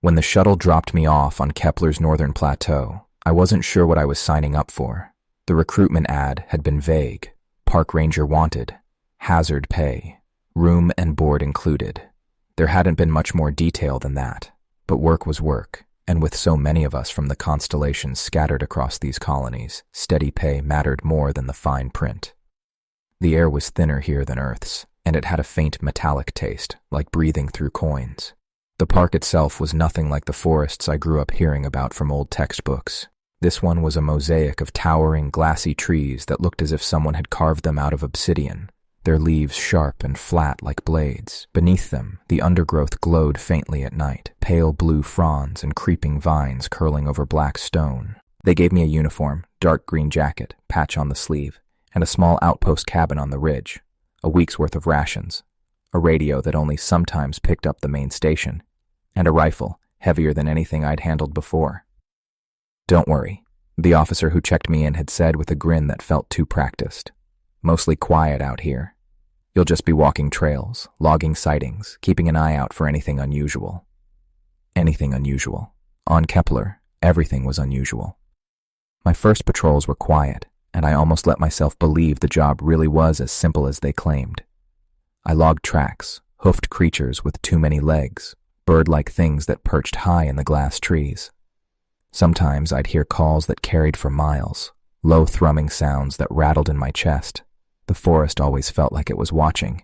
When the shuttle dropped me off on Kepler's northern plateau, I wasn't sure what I was signing up for. The recruitment ad had been vague. Park ranger wanted, hazard pay, room and board included. There hadn't been much more detail than that, but work was work, and with so many of us from the constellations scattered across these colonies, steady pay mattered more than the fine print. The air was thinner here than Earth's, and it had a faint metallic taste, like breathing through coins. The park itself was nothing like the forests I grew up hearing about from old textbooks. This one was a mosaic of towering, glassy trees that looked as if someone had carved them out of obsidian, their leaves sharp and flat like blades. Beneath them, the undergrowth glowed faintly at night, pale blue fronds and creeping vines curling over black stone. They gave me a uniform, dark green jacket, patch on the sleeve, and a small outpost cabin on the ridge, a week's worth of rations, a radio that only sometimes picked up the main station, and a rifle, heavier than anything I'd handled before. "Don't worry," the officer who checked me in had said with a grin that felt too practiced. "Mostly quiet out here. You'll just be walking trails, logging sightings, keeping an eye out for anything unusual." Anything unusual. On Kepler, everything was unusual. My first patrols were quiet, and I almost let myself believe the job really was as simple as they claimed. I logged tracks, hoofed creatures with too many legs, bird-like things that perched high in the glass trees. Sometimes I'd hear calls that carried for miles, low thrumming sounds that rattled in my chest. The forest always felt like it was watching.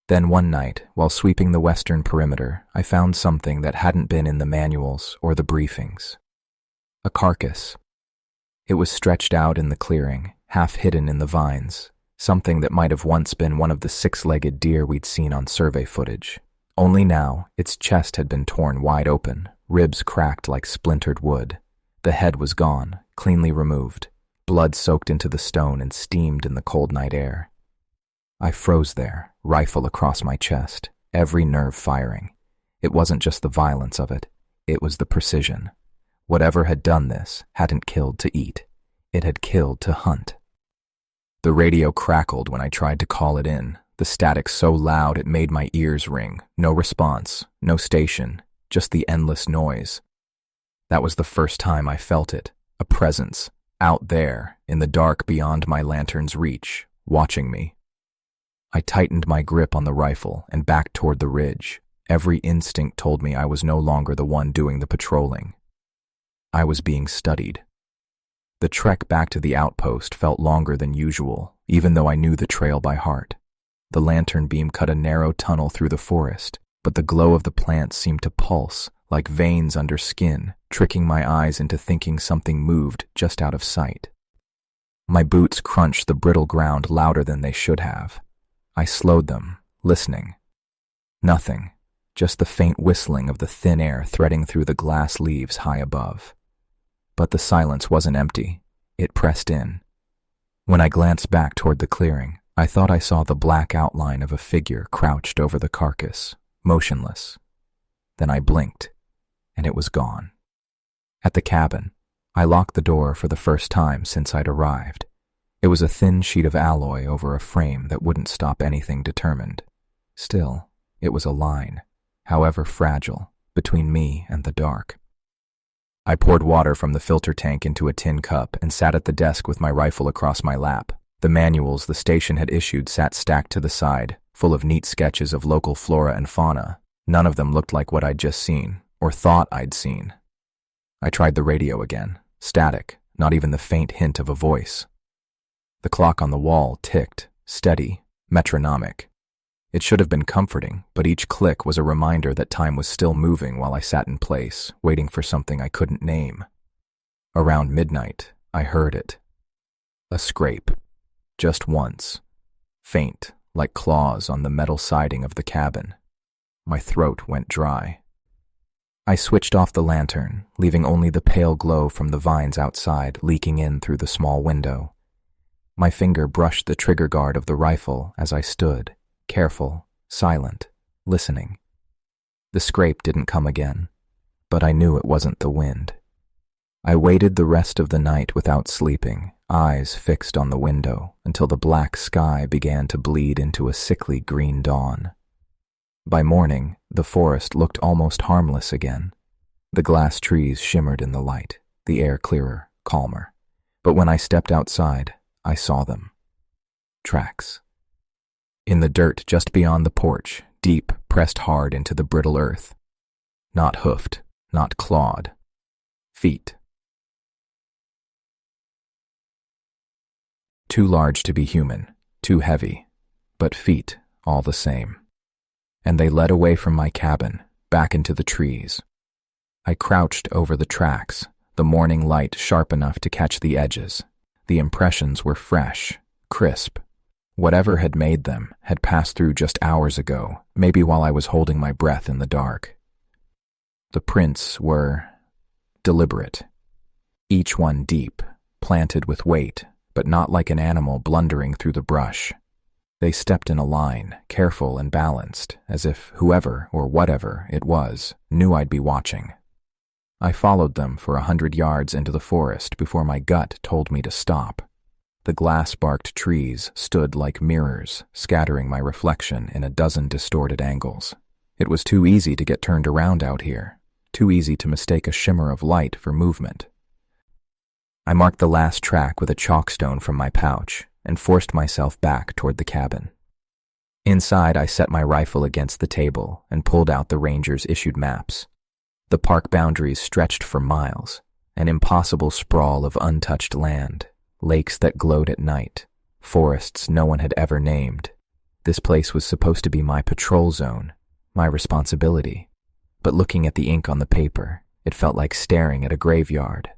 Then one night, while sweeping the western perimeter, I found something that hadn't been in the manuals or the briefings. A carcass. It was stretched out in the clearing, half hidden in the vines, something that might have once been one of the six-legged deer we'd seen on survey footage. Only now, its chest had been torn wide open, ribs cracked like splintered wood. The head was gone, cleanly removed. Blood soaked into the stone and steamed in the cold night air. I froze there, rifle across my chest, every nerve firing. It wasn't just the violence of it, it was the precision. Whatever had done this hadn't killed to eat. It had killed to hunt. The radio crackled when I tried to call it in, the static so loud it made my ears ring. No response, no station, just the endless noise. That was the first time I felt it, a presence, out there, in the dark beyond my lantern's reach, watching me. I tightened my grip on the rifle and backed toward the ridge. Every instinct told me I was no longer the one doing the patrolling. I was being studied. The trek back to the outpost felt longer than usual, even though I knew the trail by heart. The lantern beam cut a narrow tunnel through the forest, but the glow of the plants seemed to pulse, like veins under skin, tricking my eyes into thinking something moved just out of sight. My boots crunched the brittle ground louder than they should have. I slowed them, listening. Nothing, just the faint whistling of the thin air threading through the glass leaves high above. But the silence wasn't empty. It pressed in. When I glanced back toward the clearing, I thought I saw the black outline of a figure crouched over the carcass, motionless. Then I blinked, and it was gone. At the cabin, I locked the door for the first time since I'd arrived. It was a thin sheet of alloy over a frame that wouldn't stop anything determined. Still, it was a line, however fragile, between me and the dark. I poured water from the filter tank into a tin cup and sat at the desk with my rifle across my lap. The manuals the station had issued sat stacked to the side, full of neat sketches of local flora and fauna. None of them looked like what I'd just seen, or thought I'd seen. I tried the radio again. Static, not even the faint hint of a voice. The clock on the wall ticked, steady, metronomic. It should have been comforting, but each click was a reminder that time was still moving while I sat in place, waiting for something I couldn't name. Around midnight, I heard it. A scrape. Just once. Faint, like claws on the metal siding of the cabin. My throat went dry. I switched off the lantern, leaving only the pale glow from the vines outside leaking in through the small window. My finger brushed the trigger guard of the rifle as I stood, careful, silent, listening. The scrape didn't come again, but I knew it wasn't the wind. I waited the rest of the night without sleeping, eyes fixed on the window, until the black sky began to bleed into a sickly green dawn. By morning, the forest looked almost harmless again. The glass trees shimmered in the light, the air clearer, calmer. But when I stepped outside, I saw them. Tracks. In the dirt just beyond the porch, deep, pressed hard into the brittle earth. Not hoofed, not clawed. Feet. Too large to be human, too heavy, but feet all the same. And they led away from my cabin, back into the trees. I crouched over the tracks, the morning light sharp enough to catch the edges. The impressions were fresh, crisp. Whatever had made them had passed through just hours ago, maybe while I was holding my breath in the dark. The prints were deliberate, each one deep, planted with weight, but not like an animal blundering through the brush. They stepped in a line, careful and balanced, as if whoever or whatever it was knew I'd be watching. I followed them for 100 yards into the forest before my gut told me to stop. The glass-barked trees stood like mirrors, scattering my reflection in a dozen distorted angles. It was too easy to get turned around out here, too easy to mistake a shimmer of light for movement. I marked the last track with a chalkstone from my pouch and forced myself back toward the cabin. Inside, I set my rifle against the table and pulled out the ranger's issued maps. The park boundaries stretched for miles, an impossible sprawl of untouched land, lakes that glowed at night, forests no one had ever named. This place was supposed to be my patrol zone, my responsibility. But looking at the ink on the paper, it felt like staring at a graveyard.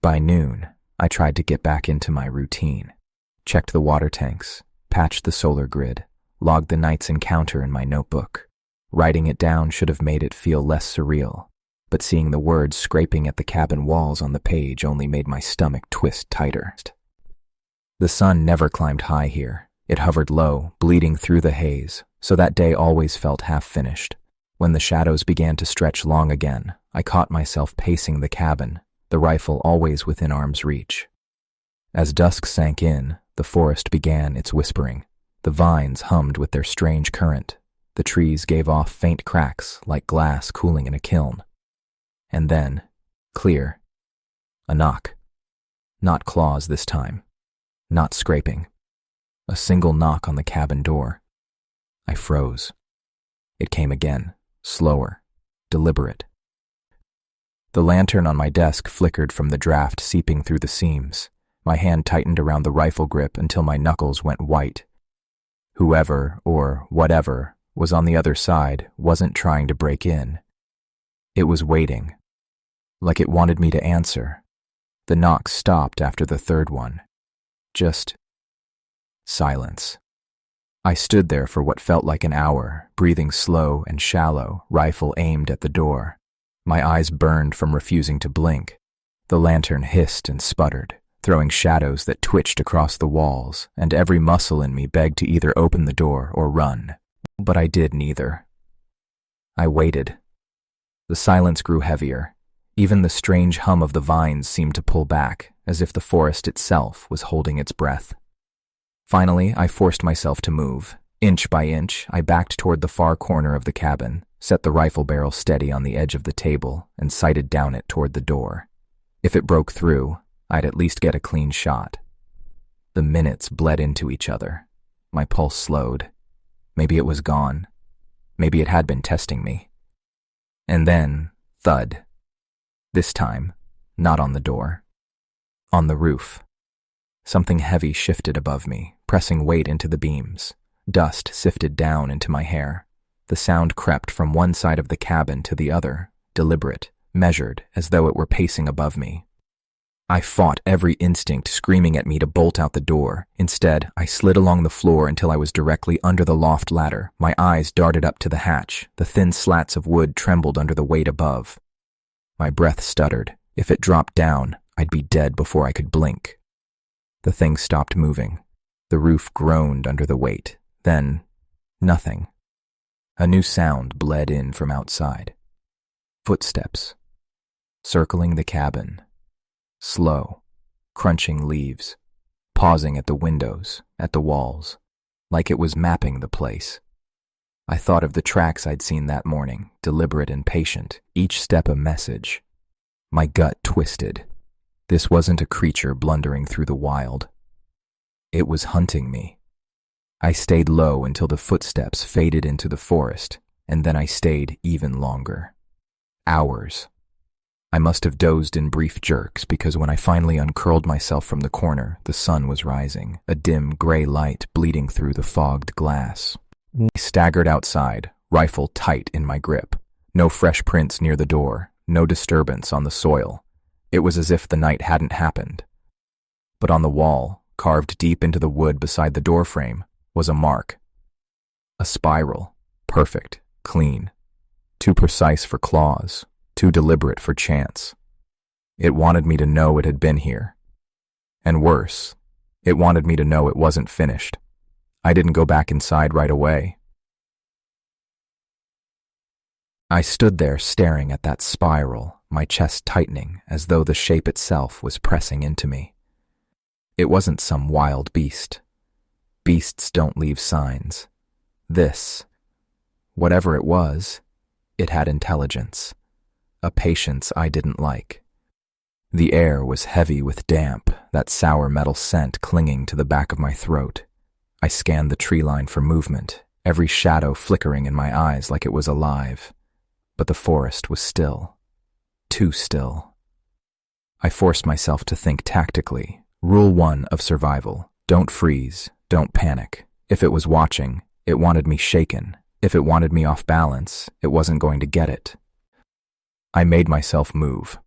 By noon, I tried to get back into my routine. Checked the water tanks, patched the solar grid, logged the night's encounter in my notebook. Writing it down should have made it feel less surreal, but seeing the words scraping at the cabin walls on the page only made my stomach twist tighter. The sun never climbed high here. It hovered low, bleeding through the haze, so that day always felt half-finished. When the shadows began to stretch long again, I caught myself pacing the cabin, the rifle always within arm's reach. As dusk sank in, the forest began its whispering. The vines hummed with their strange current. The trees gave off faint cracks like glass cooling in a kiln. And then, clear, a knock. Not claws this time. Not scraping. A single knock on the cabin door. I froze. It came again, slower, deliberate. The lantern on my desk flickered from the draft seeping through the seams. My hand tightened around the rifle grip until my knuckles went white. Whoever, or whatever, was on the other side wasn't trying to break in. It was waiting, like it wanted me to answer. The knocks stopped after the third one. Just silence. I stood there for what felt like an hour, breathing slow and shallow, rifle aimed at the door. My eyes burned from refusing to blink. The lantern hissed and sputtered, throwing shadows that twitched across the walls, and every muscle in me begged to either open the door or run. But I did neither. I waited. The silence grew heavier. Even the strange hum of the vines seemed to pull back, as if the forest itself was holding its breath. Finally, I forced myself to move. Inch by inch, I backed toward the far corner of the cabin, set the rifle barrel steady on the edge of the table, and sighted down it toward the door. If it broke through, I'd at least get a clean shot. The minutes bled into each other. My pulse slowed. Maybe it was gone. Maybe it had been testing me. And then, thud. This time, not on the door. On the roof. Something heavy shifted above me, pressing weight into the beams. Dust sifted down into my hair. The sound crept from one side of the cabin to the other, deliberate, measured, as though it were pacing above me. I fought every instinct screaming at me to bolt out the door. Instead, I slid along the floor until I was directly under the loft ladder. My eyes darted up to the hatch. The thin slats of wood trembled under the weight above. My breath stuttered. If it dropped down, I'd be dead before I could blink. The thing stopped moving. The roof groaned under the weight. Then, nothing. A new sound bled in from outside. Footsteps. Circling the cabin. Slow, crunching leaves, pausing at the windows, at the walls, like it was mapping the place. I thought of the tracks I'd seen that morning, deliberate and patient, each step a message. My gut twisted. This wasn't a creature blundering through the wild. It was hunting me. I stayed low until the footsteps faded into the forest, and then I stayed even longer. Hours. I must have dozed in brief jerks because when I finally uncurled myself from the corner, the sun was rising, a dim gray light bleeding through the fogged glass. I staggered outside, rifle tight in my grip. No fresh prints near the door, no disturbance on the soil. It was as if the night hadn't happened. But on the wall, carved deep into the wood beside the doorframe, was a mark. A spiral, perfect, clean, too precise for claws, too deliberate for chance. It wanted me to know it had been here. And worse, it wanted me to know it wasn't finished. I didn't go back inside right away. I stood there staring at that spiral, my chest tightening as though the shape itself was pressing into me. It wasn't some wild beast. Beasts don't leave signs. This, whatever it was, it had intelligence, a patience I didn't like. The air was heavy with damp, that sour metal scent clinging to the back of my throat. I scanned the tree line for movement, every shadow flickering in my eyes like it was alive. But the forest was still. Too still. I forced myself to think tactically. Rule 1 of survival. Don't freeze. Don't panic. If it was watching, it wanted me shaken. If it wanted me off balance, it wasn't going to get it. I made myself move.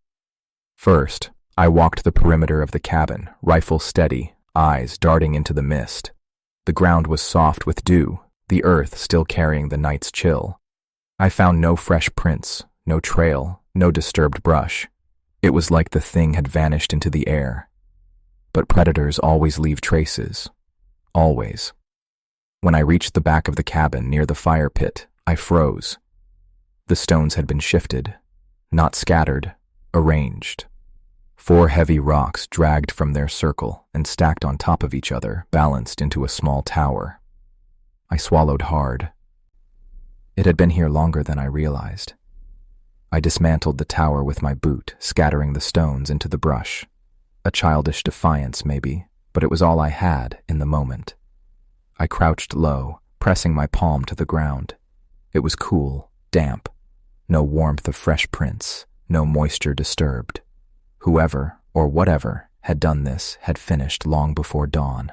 First, I walked the perimeter of the cabin, rifle steady, eyes darting into the mist. The ground was soft with dew, the earth still carrying the night's chill. I found no fresh prints, no trail, no disturbed brush. It was like the thing had vanished into the air. But predators always leave traces. Always. When I reached the back of the cabin near the fire pit, I froze. The stones had been shifted, not scattered, arranged. 4 heavy rocks dragged from their circle and stacked on top of each other, balanced into a small tower. I swallowed hard. It had been here longer than I realized. I dismantled the tower with my boot, scattering the stones into the brush. A childish defiance, maybe, but it was all I had in the moment. I crouched low, pressing my palm to the ground. It was cool, damp. No warmth of fresh prints, no moisture disturbed. Whoever, or whatever, had done this had finished long before dawn.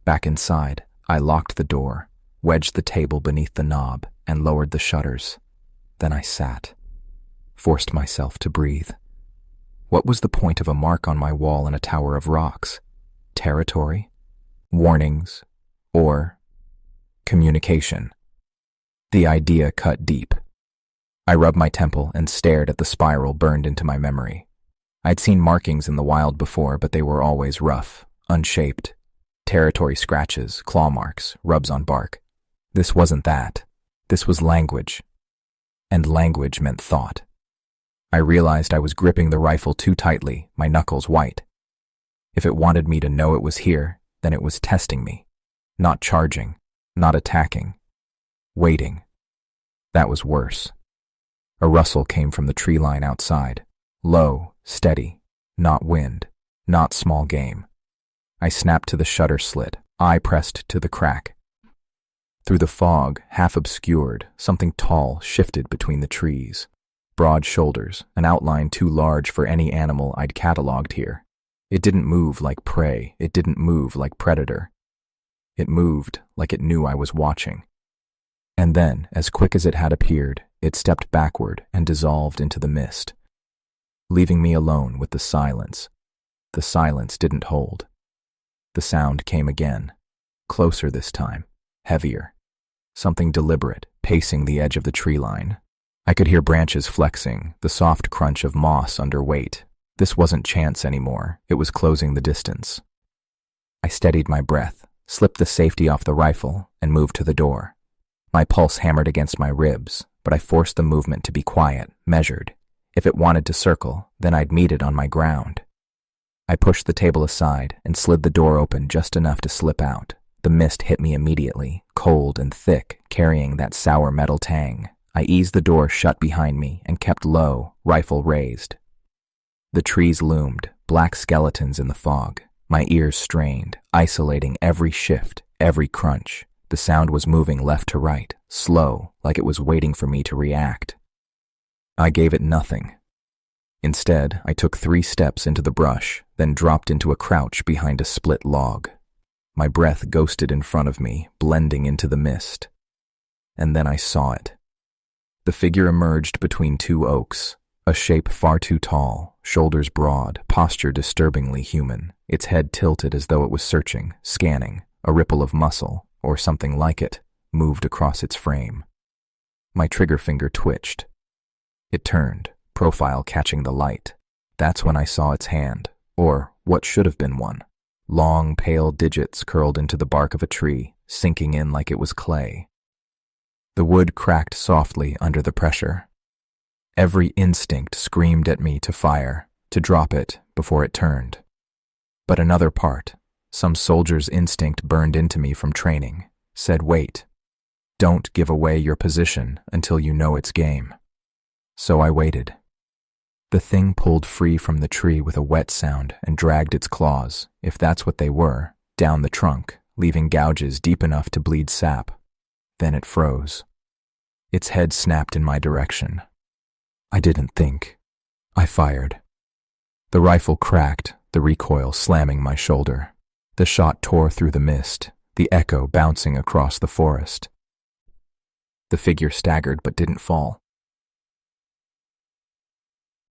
Back inside, I locked the door, wedged the table beneath the knob, and lowered the shutters. Then I sat, forced myself to breathe. What was the point of a mark on my wall in a tower of rocks? Territory? Warnings? Or communication? The idea cut deep. I rubbed my temple and stared at the spiral burned into my memory. I'd seen markings in the wild before, but they were always rough, unshaped. Territory scratches, claw marks, rubs on bark. This wasn't that. This was language. And language meant thought. I realized I was gripping the rifle too tightly, my knuckles white. If it wanted me to know it was here, then it was testing me. Not charging, not attacking. Waiting. That was worse. A rustle came from the tree line outside. Low, steady, not wind, not small game. I snapped to the shutter slit, eye pressed to the crack. Through the fog, half obscured, something tall shifted between the trees. Broad shoulders, an outline too large for any animal I'd catalogued here. It didn't move like prey, it didn't move like predator. It moved like it knew I was watching. And then, as quick as it had appeared, it stepped backward and dissolved into the mist, leaving me alone with the silence. The silence didn't hold. The sound came again, closer this time, heavier. Something deliberate, pacing the edge of the tree line. I could hear branches flexing, the soft crunch of moss under weight. This wasn't chance anymore, it was closing the distance. I steadied my breath, slipped the safety off the rifle, and moved to the door. My pulse hammered against my ribs, but I forced the movement to be quiet, measured. If it wanted to circle, then I'd meet it on my ground. I pushed the table aside and slid the door open just enough to slip out, The mist hit me immediately, cold and thick, carrying that sour metal tang. I eased the door shut behind me and kept low, rifle raised. The trees loomed, black skeletons in the fog. My ears strained, isolating every shift, every crunch. The sound was moving left to right, slow, like it was waiting for me to react. I gave it nothing. Instead, I took 3 steps into the brush, then dropped into a crouch behind a split log. My breath ghosted in front of me, blending into the mist. And then I saw it. The figure emerged between 2 oaks, a shape far too tall, shoulders broad, posture disturbingly human, its head tilted as though it was searching, scanning. A ripple of muscle, or something like it, moved across its frame. My trigger finger twitched. It turned, profile catching the light. That's when I saw its hand, or what should have been one. Long, pale digits curled into the bark of a tree, sinking in like it was clay. The wood cracked softly under the pressure. Every instinct screamed at me to fire, to drop it before it turned. But another part, some soldier's instinct burned into me from training, said wait. Don't give away your position until you know it's game. So I waited. The thing pulled free from the tree with a wet sound and dragged its claws, if that's what they were, down the trunk, leaving gouges deep enough to bleed sap. Then it froze. Its head snapped in my direction. I didn't think. I fired. The rifle cracked, the recoil slamming my shoulder. The shot tore through the mist, the echo bouncing across the forest. The figure staggered but didn't fall.